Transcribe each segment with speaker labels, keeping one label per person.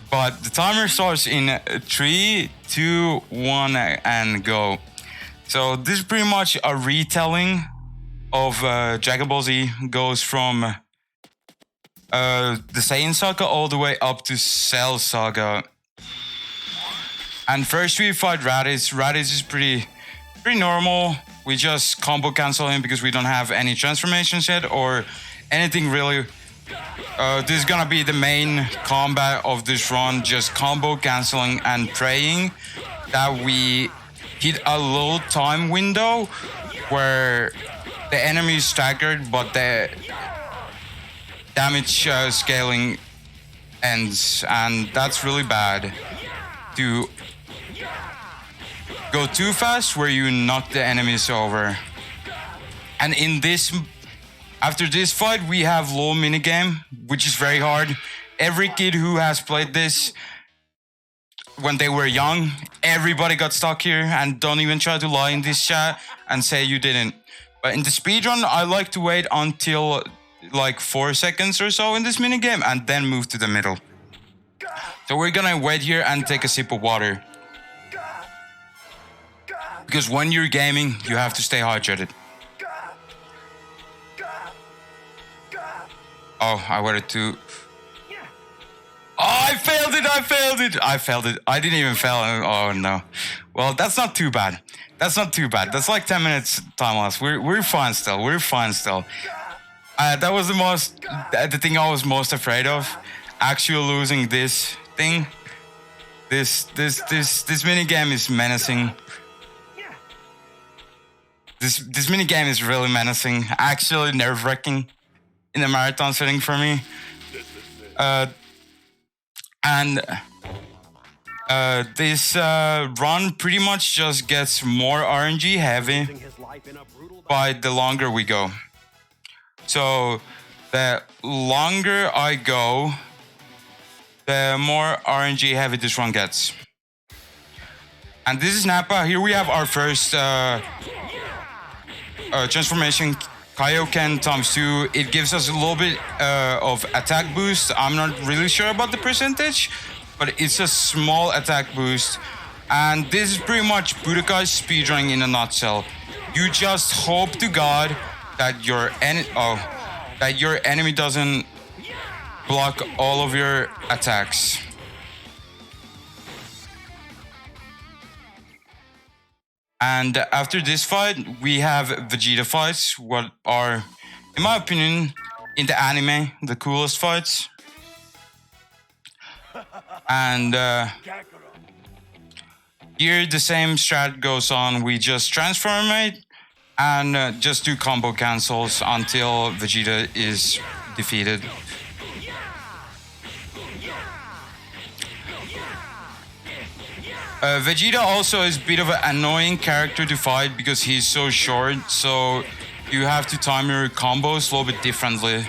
Speaker 1: But the timer starts in 3, 2, 1, and go. So this is pretty much a retelling of Dragon Ball Z. Goes from the Saiyan Saga all the way up to Cell Saga. And first we fight Raditz. Raditz is pretty normal. We just combo cancel him because we don't have any transformations yet or anything really. This is gonna be the main combat of this run, just combo canceling and praying that we hit a little time window where the enemy is staggered but the damage scaling ends, and that's really bad. To go too fast where you knock the enemies over. And in this, after this fight, we have low minigame, which is very hard. Every kid who has played this when they were young, everybody got stuck here, and don't even try to lie in this chat and say you didn't. But in the speedrun, I like to wait until like 4 seconds or so in this minigame and then move to the middle. So we're gonna wait here and take a sip of water. Because when you're gaming, you have to stay hydrated. Oh, I wanted to... Oh, I failed it! I didn't even fail. Oh, no. Well, that's not too bad. That's That's like 10 minutes time loss. We're fine still. That was the thing I was most afraid of. Actually losing this thing. This minigame is menacing. This minigame is really menacing. Actually nerve-wracking in the marathon setting for me. This run pretty much just gets more RNG heavy by the longer we go. So the longer I go, the more RNG heavy this run gets. And this is Nappa. Here we have our first transformation, Kaioken ×2. It gives us a little bit of attack boost. I'm not really sure about the percentage, but it's a small attack boost. And this is pretty much Budokai speedrunning in a nutshell. You just hope to God that your enemy doesn't block all of your attacks. And after this fight, we have Vegeta fights, what are, in my opinion, in the anime, the coolest fights. And here the same strat goes on. We just transformate and just do combo cancels until Vegeta is defeated. Vegeta also is a bit of an annoying character to fight because he's so short, so you have to time your combos a little bit differently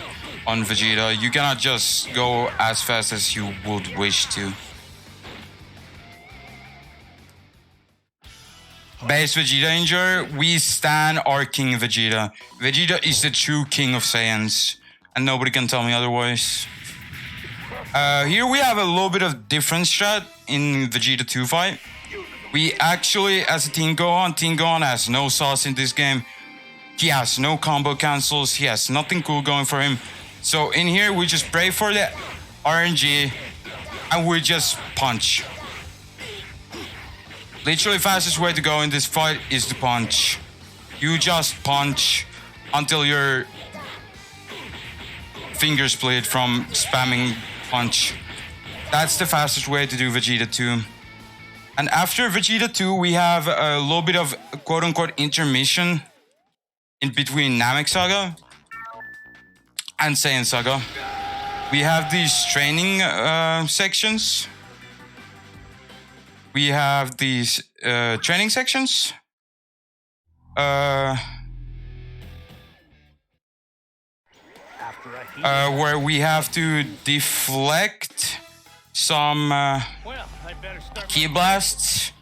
Speaker 1: on Vegeta. You cannot just go as fast as you would wish to. Base Vegeta injure, we stand our King Vegeta. Vegeta is the true King of Saiyans, and nobody can tell me otherwise. Here we have a little bit of different strat in Vegeta 2 fight. We actually, as a Team Gohan has no sauce in this game. He has no combo cancels. He has nothing cool going for him. So in here, we just pray for the RNG and we just punch. Literally fastest way to go in this fight is to punch. You just punch until your fingers bleed from spamming punch. That's the fastest way to do Vegeta 2. And after Vegeta 2, we have a little bit of quote-unquote intermission in between Namek Saga and Saiyan Saga. We have these training sections. We have these training sections. Where we have to deflect some key blasts.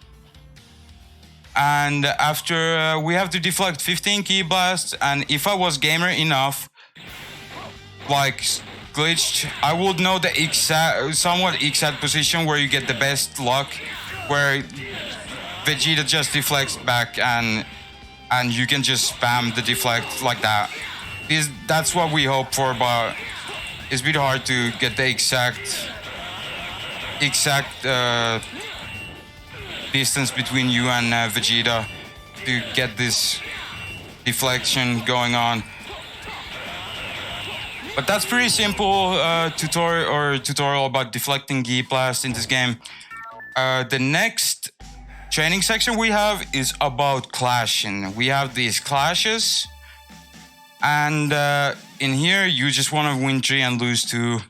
Speaker 1: And after we have to deflect 15 key blasts, and if I was gamer enough, like glitched. I would know the somewhat exact position where you get the best luck, where Vegeta just deflects back and you can just spam the deflect like that. That's what we hope for, but it's a bit hard to get the exact distance between you and Vegeta to get this deflection going on. But that's pretty simple tutorial about deflecting Gi Blast in this game. The next training section we have is about clashing. We have these clashes, and in here you just want to win 3 and lose 2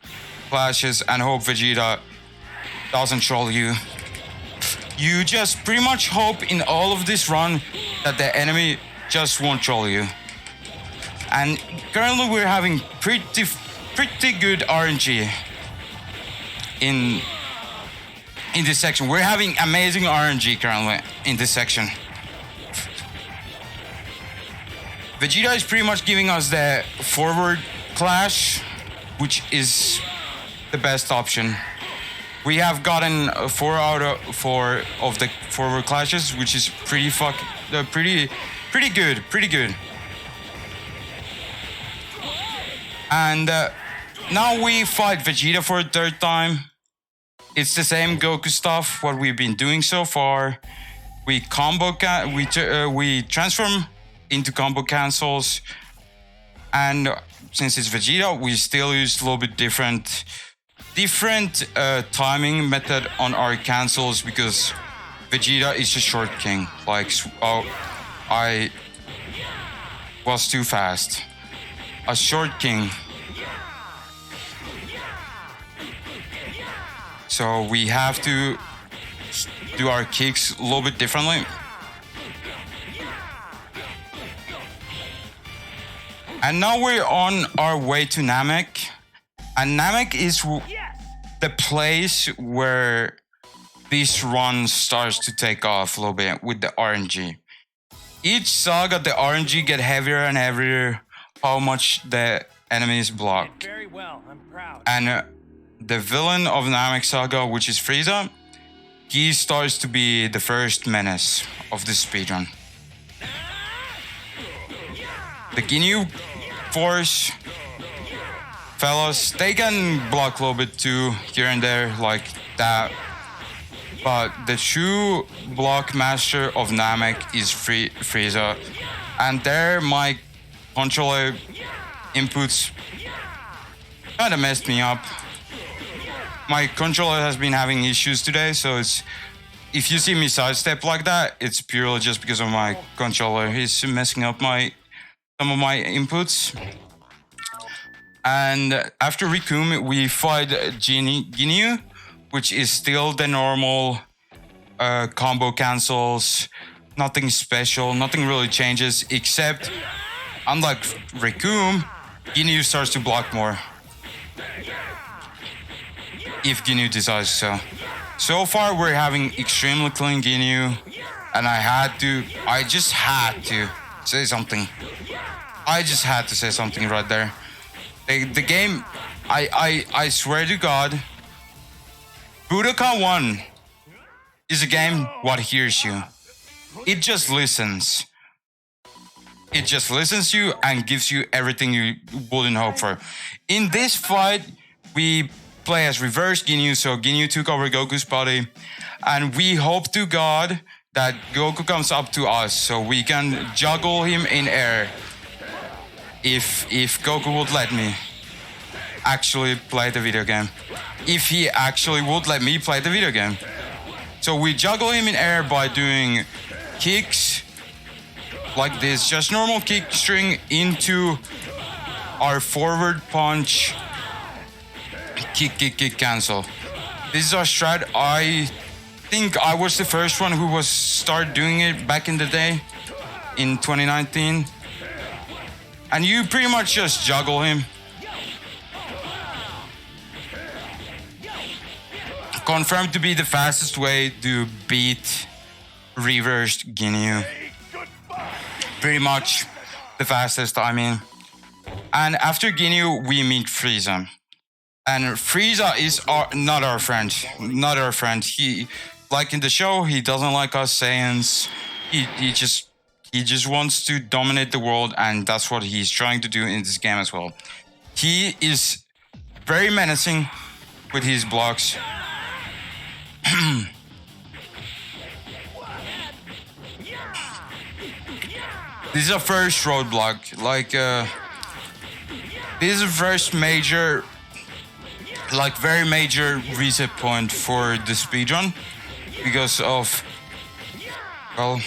Speaker 1: clashes and hope Vegeta doesn't troll you. You just pretty much hope in all of this run that the enemy just won't troll you. And currently we're having pretty good RNG in this section. We're having amazing RNG currently in this section. Vegeta is pretty much giving us the forward clash, which is the best option. We have gotten 4 out of 4 of the forward clashes, which is pretty good. And now we fight Vegeta for a 3rd time. It's the same Goku stuff what we've been doing so far. We transform into combo cancels, and since it's Vegeta, we still use a little bit different timing method on our cancels, because Vegeta is a short king. Like, I was too fast. A short king. So we have to do our kicks a little bit differently. And now we're on our way to Namek. And Namek is the place where this run starts to take off a little bit with the RNG. Each saga, the RNG get heavier and heavier, how much the enemies block.
Speaker 2: Very well, I'm proud.
Speaker 1: And the villain of Namek Saga, which is Frieza, he starts to be the first menace of this speedrun. The Ginyu Force fellas, they can block a little bit too, here and there, like that. But the true block master of Namek is Frieza. And there, my controller inputs kind of messed me up. My controller has been having issues today, so if you see me sidestep like that, it's purely just because of my controller. He's messing up some of my inputs. And after Rikum, we fight Ginyu, which is still the normal combo cancels. Nothing special, nothing really changes, except unlike Rikum, Ginyu starts to block more. If Ginyu decides so. So far, we're having extremely clean Ginyu, and I just had to say something. I just had to say something right there. The game, I swear to God, Budokai 1 is a game what hears you. It just listens. It just listens to you and gives you everything you wouldn't hope for. In this fight, we play as reverse Ginyu, so Ginyu took over Goku's body, and we hope to God that Goku comes up to us so we can juggle him in air. If Goku would let me actually play the video game. If he actually would let me play the video game. So we juggle him in air by doing kicks like this, just normal kick string into our forward punch, kick, cancel. This is our strat. I think I was the first one who started doing it back in the day, in 2019. And you pretty much just juggle him. Confirmed to be the fastest way to beat reversed Ginyu. Pretty much the fastest, I mean. And after Ginyu, we meet Frieza. And Frieza is not our friend. Not our friend. He, like in the show, he doesn't like us Saiyans. He just wants to dominate the world, and that's what he's trying to do in this game as well. He is very menacing with his blocks. This is a first roadblock. Like, this is the first major, like very major reset point for the speedrun, because of, well,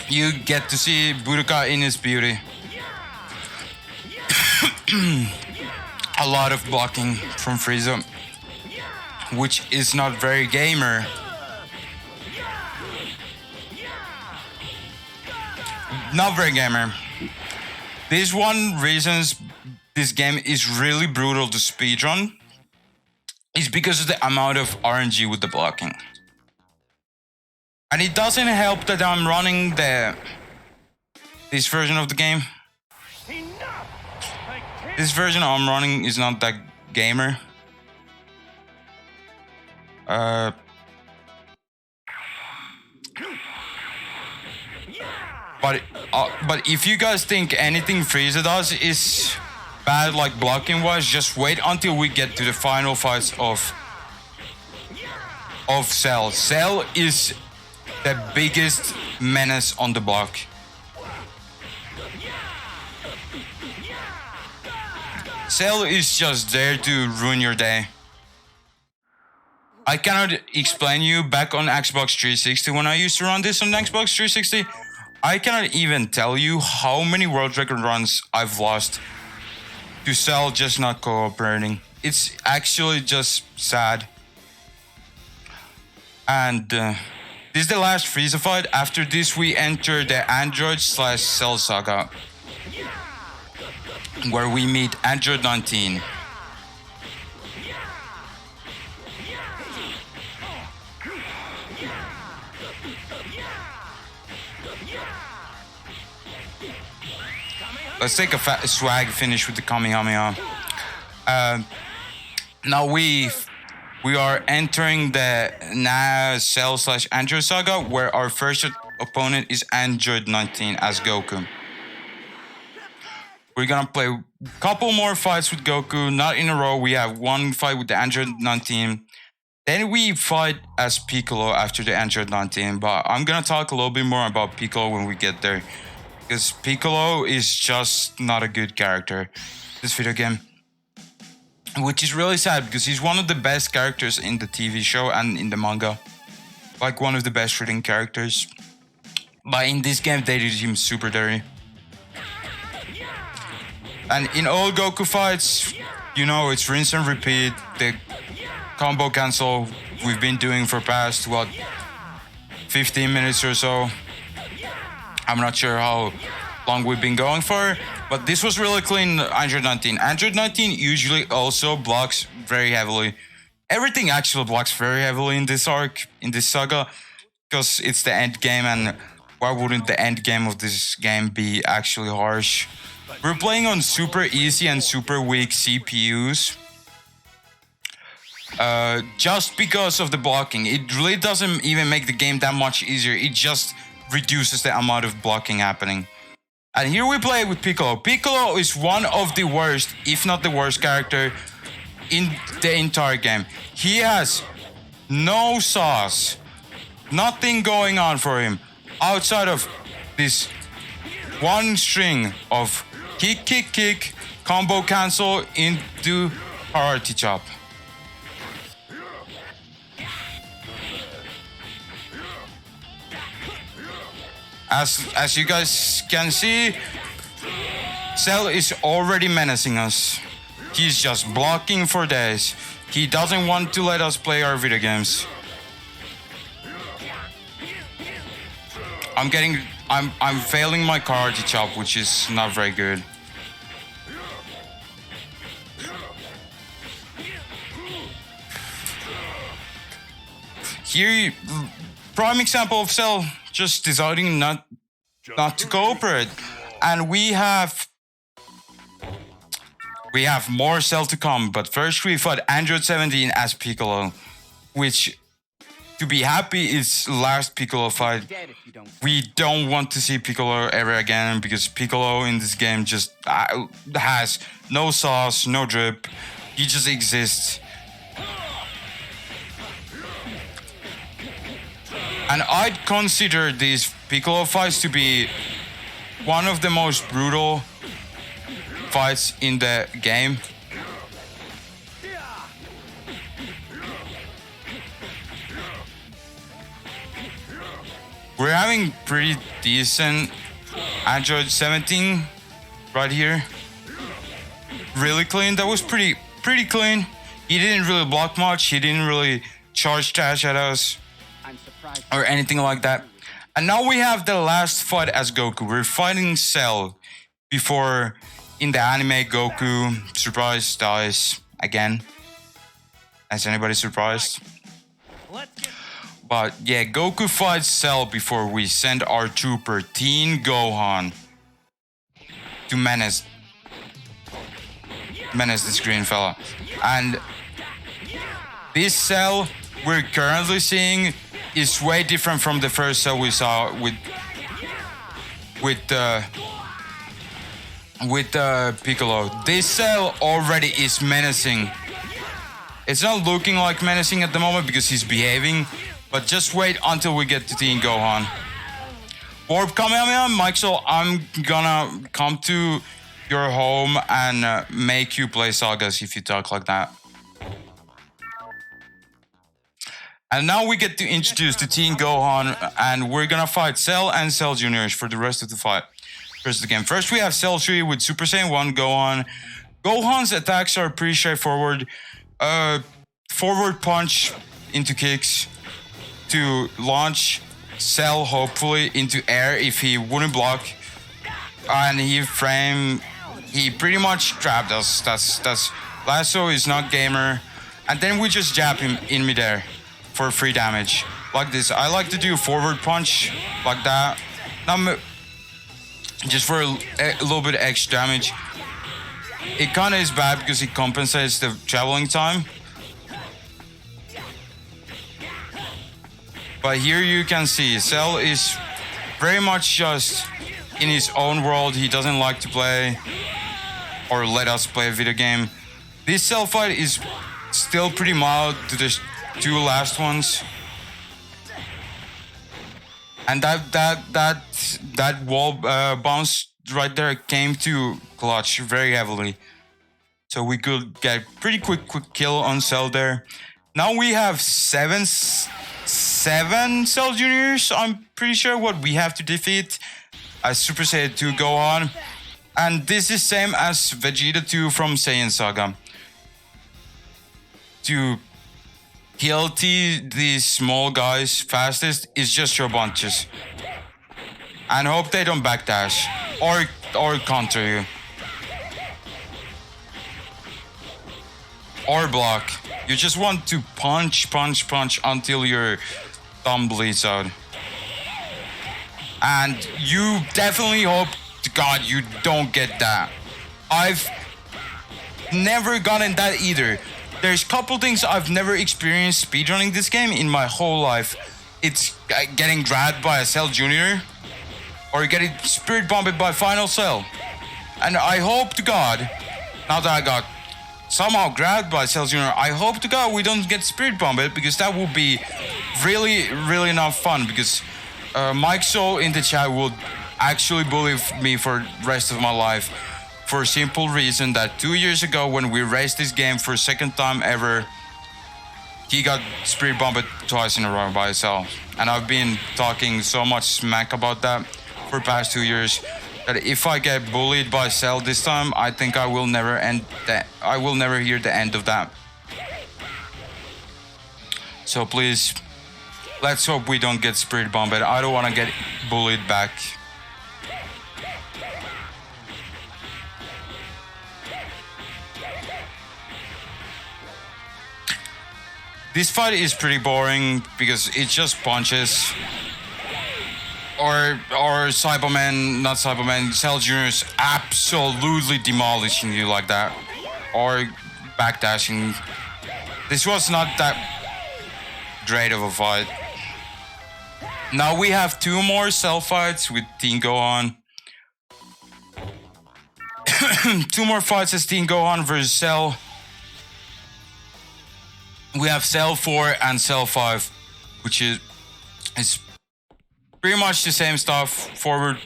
Speaker 1: you get to see Budokai in his beauty. A lot of blocking from Frieza, which is not very gamer. Not very gamer. This one reasons this game is really brutal to speedrun is because of the amount of RNG with the blocking. And it doesn't help that I'm running this version of the game. This version I'm running is not that gamer. But if you guys think anything Frieza does is bad, like blocking wise, just wait until we get to the final fights of Cell. Cell is the biggest menace on the block. Cell is just there to ruin your day. I cannot explain you back on Xbox 360 when I used to run this on Xbox 360. I cannot even tell you how many world record runs I've lost to Cell just not cooperating. It's actually just sad. And this is the last Frieza fight. After this, we enter the Android/Cell saga, where we meet Android 19. Let's take a swag finish with the Kamehameha. Now we are entering the now Cell/Android saga, where our first opponent is Android 19 as Goku. We're gonna play a couple more fights with Goku, not in a row. We have one fight with the Android 19. Then we fight as Piccolo after the Android 19. But I'm gonna talk a little bit more about Piccolo when we get there, because Piccolo is just not a good character in this video game. Which is really sad, because he's one of the best characters in the TV show and in the manga. Like one of the best written characters. But in this game, they did him super dirty. And in all Goku fights, you know, it's rinse and repeat. The combo cancel we've been doing for past, 15 minutes or so. I'm not sure how long we've been going for, but this was really clean. Android 19. Android 19 usually also blocks very heavily. Everything actually blocks very heavily in this arc, in this saga, because it's the end game, and why wouldn't the end game of this game be actually harsh? We're playing on super easy and super weak CPUs. Just because of the blocking. It really doesn't even make the game that much easier. It just reduces the amount of blocking happening. And here we play with Piccolo. Piccolo is one of the worst, if not the worst character in the entire game. He has no sauce. Nothing going on for him outside of this one string of kick, kick, kick, combo cancel into priority chop. As you guys can see, Cell is already menacing us. He's just blocking for days. He doesn't want to let us play our video games. I'm failing my karate chop, which is not very good. Here, prime example of Cell just deciding not to cooperate, and we have We have more Cell to come, but first we fought Android 17 as Piccolo, which, to be happy, is last Piccolo fight. We don't want to see Piccolo ever again, because Piccolo in this game just has no sauce, no drip. He just exists. And I'd consider these Piccolo fights to be one of the most brutal fights in the game. We're having pretty decent Android 17 right here. Really clean. That was pretty clean. He didn't really block much. He didn't really charge dash at us or anything like that. And now we have the last fight as Goku. We're fighting Cell before in the anime Goku surprise dies again. Is anybody surprised? But yeah, Goku fights Cell before we send our trooper Teen Gohan to menace this green fella. And this Cell we're currently seeing is way different from the first Cell we saw with Piccolo. This Cell already is menacing. It's not looking like menacing at the moment because he's behaving, but just wait until we get to Teen Gohan. Warp Kamehameha, Mike, I'm gonna come to your home and make you play Sagas if you talk like that. And now we get to introduce the Teen Gohan, and we're gonna fight Cell and Cell Juniors for the rest of the fight. First again, first we have Cell 3 with Super Saiyan 1 Gohan. Gohan's attacks are pretty straightforward. Forward punch into kicks to launch Cell hopefully into air if he wouldn't block. And he pretty much trapped us. That's Lasso is not gamer. And then we just jab him in midair for free damage. Like this. I like to do forward punch like that. Now, just for a little bit of extra damage. It kind of is bad because it compensates the traveling time. But here you can see Cell is very much just in his own world. He doesn't like to play or let us play a video game. This Cell fight is still pretty mild to the two last ones. And that wall bounce right there came to clutch very heavily. So we could get pretty quick kill on Cell there. Now we have seven Cell Juniors, I'm pretty sure, what we have to defeat as Super Saiyan 2 Gohan. And this is same as Vegeta 2 from Saiyan Saga. To kill these small guys fastest is just your bunches. And hope they don't backdash or counter you. Or block. You just want to punch until your thumb bleeds out. And you definitely hope to God you don't get that. I've never gotten that either. There's a couple things I've never experienced speedrunning this game in my whole life. It's getting grabbed by a Cell Junior or getting spirit bombed by Final Cell. And I hope to God, now that I got somehow grabbed by Cell Junior, I hope to God we don't get spirit bombed, because that would be really not fun, because Mike Soul in the chat will actually bully me for the rest of my life, for a simple reason that 2 years ago when we raced this game for second time ever, he got spirit bombed twice in a row by Cell. And I've been talking so much smack about that for the past 2 years, that if I get bullied by Cell this time, I think I will never hear the end of that. So please, let's hope we don't get spirit bombed. I don't want to get bullied back. This fight is pretty boring because it just punches. Or Cyberman, not Cyberman, Cell Jr. is absolutely demolishing you like that. or backdashing. This was not that great of a fight. Now we have 2 more Cell fights with Team Gohan. 2 more fights as Team Gohan versus Cell. We have Cell 4 and Cell 5, which is pretty much the same stuff. Forward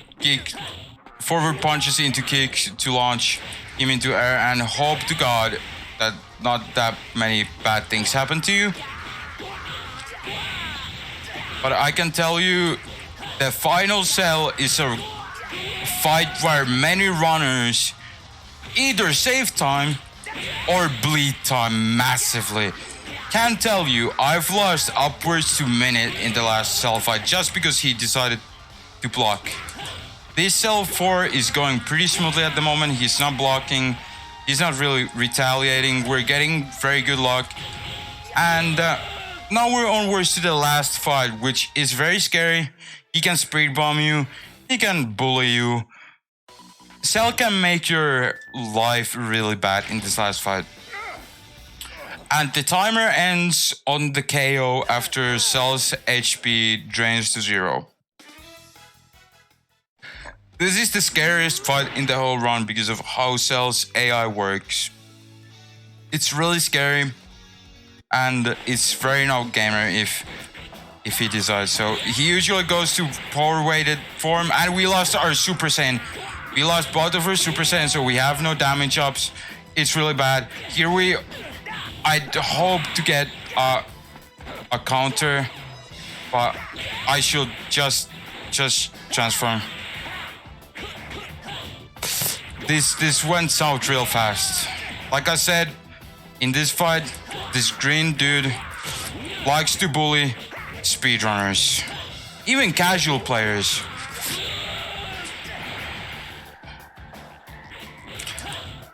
Speaker 1: punches into kicks to launch him into air, and hope to God that not that many bad things happen to you. But I can tell you, the final Cell is a fight where many runners either save time or bleed time massively. Can tell you, I've lost upwards to a minute in the last Cell fight just because he decided to block. This Cell 4 is going pretty smoothly at the moment. He's not blocking. He's not really retaliating. We're getting very good luck. And now we're onwards to the last fight, which is very scary. He can speed bomb you. He can bully you. Cell can make your life really bad in this last fight. And the timer ends on the KO after Cell's HP drains to 0. This is the scariest fight in the whole run because of how Cell's AI works. It's really scary, and it's very no gamer if he decides. So he usually goes to power weighted form, and we lost our Super Saiyan. We lost both of our Super Saiyan, so we have no damage ups. It's really bad. Here I hope to get a counter, but I should just transform. This went south real fast. Like I said, in this fight, this green dude likes to bully speedrunners, even casual players.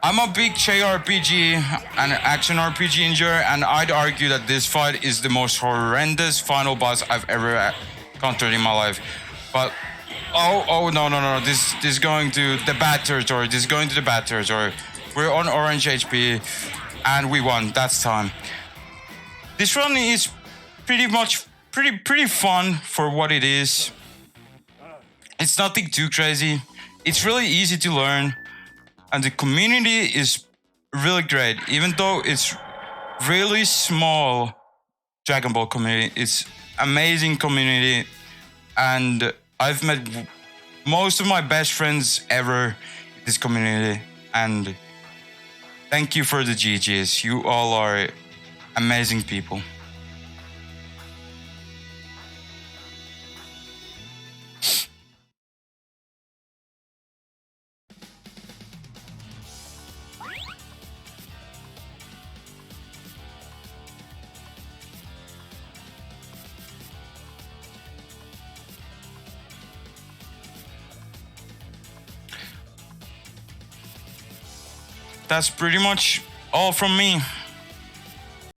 Speaker 1: I'm a big JRPG and action RPG enjoyer, and I'd argue that this fight is the most horrendous final boss I've ever encountered in my life. But no, this is going to the bad territory. This is going to the bad territory. We're on orange HP, and we won. That's time. This run is pretty fun for what it is. It's nothing too crazy. It's really easy to learn. And the community is really great. Even though it's really small, Dragon Ball community, it's amazing community. And I've met most of my best friends ever in this community. And thank you for the GGs. You all are amazing people. That's pretty much all from me.